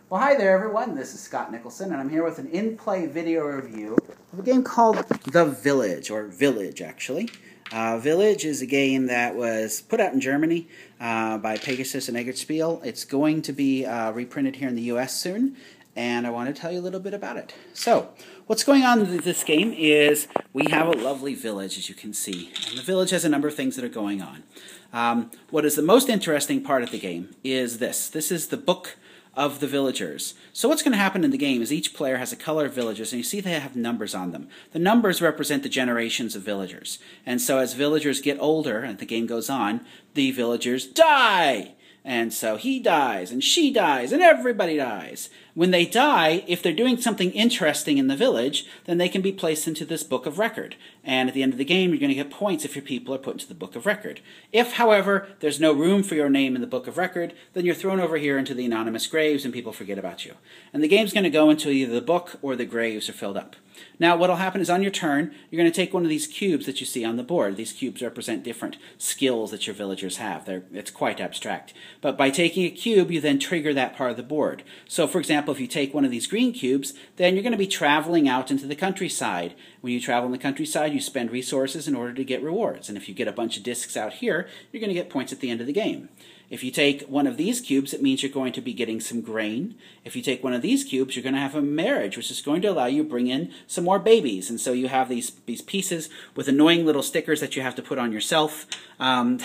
Well, hi there, everyone. This is Scott Nicholson, and I'm here with an InPlay video review of a game called The Village, or Village, actually. Village is a game that was put out in Germany by Pegasus and Eggertspiel. It's going to be reprinted here in the US soon, and I want to tell you a little bit about it. So, what's going on with this game is we have a lovely village, as you can see, and the village has a number of things that are going on. What is the most interesting part of the game is this. This is the book of the villagers. So what's going to happen in the game is each player has a color of villagers, and you see they have numbers on them. The numbers represent the generations of villagers. And so as villagers get older, and the game goes on, the villagers die! And so he dies, and she dies, and everybody dies. When they die, if they're doing something interesting in the village, then they can be placed into this book of record. And at the end of the game, you're going to get points if your people are put into the book of record. If, however, there's no room for your name in the book of record, then you're thrown over here into the anonymous graves, and people forget about you. And the game's going to go until either the book or the graves are filled up. Now, what will happen is on your turn, you're going to take one of these cubes that you see on the board. These cubes represent different skills that your villagers have. It's quite abstract. But by taking a cube, you then trigger that part of the board. So, for example, if you take one of these green cubes, then you're going to be traveling out into the countryside. When you travel in the countryside, you spend resources in order to get rewards. And if you get a bunch of discs out here, you're going to get points at the end of the game. If you take one of these cubes, it means you're going to be getting some grain. If you take one of these cubes, you're going to have a marriage, which is going to allow you to bring in some more babies. And so you have these pieces with annoying little stickers that you have to put on yourself. And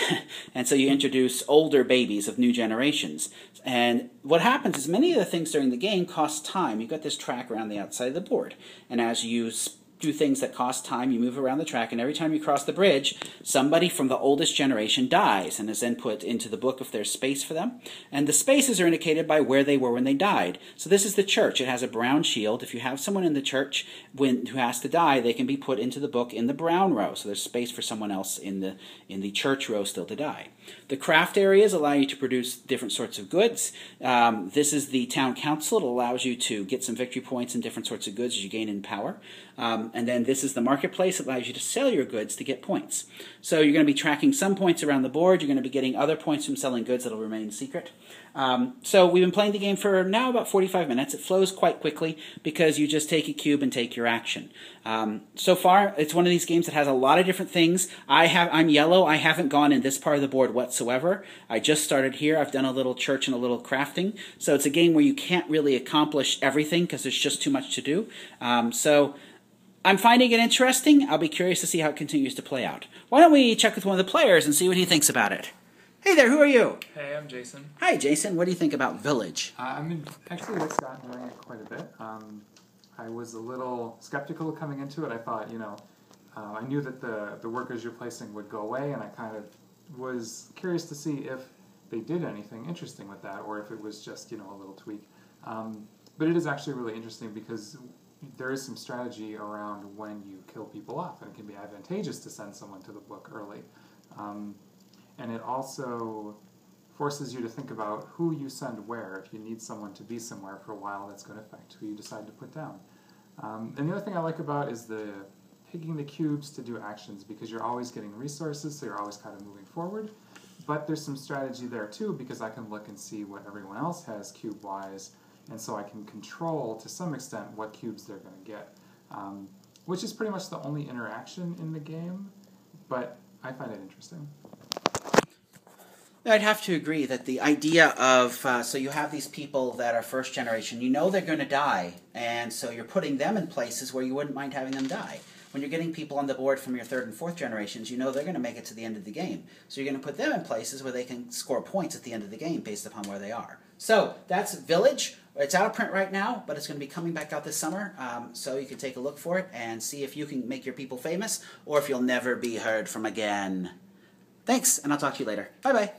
so you introduce older babies of new generations. And what happens is many of the things during the game cost time. You've got this track around the outside of the board. And as you do things that cost time, you move around the track, and every time you cross the bridge, somebody from the oldest generation dies and is then put into the book if there's space for them. And the spaces are indicated by where they were when they died. So this is the church. It has a brown shield. If you have someone in the church who has to die, they can be put into the book in the brown row. So there's space for someone else in the church row still to die. The craft areas allow you to produce different sorts of goods. This is the town council. It allows you to get some victory points and different sorts of goods as you gain in power. And then this is the marketplace. It allows you to sell your goods to get points. So you're going to be tracking some points around the board. You're going to be getting other points from selling goods that will remain secret. So we've been playing the game for now about 45 minutes. It flows quite quickly because you just take a cube and take your action. So far, it's one of these games that has a lot of different things. I'm yellow. I haven't gone in this part of the board whatsoever. I just started here. I've done a little church and a little crafting. So it's a game where you can't really accomplish everything because there's just too much to do. So I'm finding it interesting. I'll be curious to see how it continues to play out. Why don't we check with one of the players and see what he thinks about it? Hey there, who are you? Hey, I'm Jason. Hi, Jason. What do you think about Village? I'm actually like Scott enjoying it quite a bit. I was a little skeptical coming into it. I thought, I knew that the workers you're placing would go away, and I kind of was curious to see if they did anything interesting with that, or if it was just, a little tweak. But it is actually really interesting because there is some strategy around when you kill people off, and it can be advantageous to send someone to the book early. And it also forces you to think about who you send where. If you need someone to be somewhere for a while, that's going to affect who you decide to put down. And the other thing I like about is taking the cubes to do actions, because you're always getting resources, so you're always kind of moving forward. But there's some strategy there too, because I can look and see what everyone else has cube-wise, and so I can control to some extent what cubes they're going to get, which is pretty much the only interaction in the game, but I find it interesting. I'd have to agree that the idea of, so you have these people that are first generation, you know they're going to die, and so you're putting them in places where you wouldn't mind having them die. When you're getting people on the board from your third and fourth generations, you know they're going to make it to the end of the game. So you're going to put them in places where they can score points at the end of the game based upon where they are. So that's Village. It's out of print right now, but it's going to be coming back out this summer, so you can take a look for it and see if you can make your people famous or if you'll never be heard from again. Thanks, and I'll talk to you later. Bye-bye.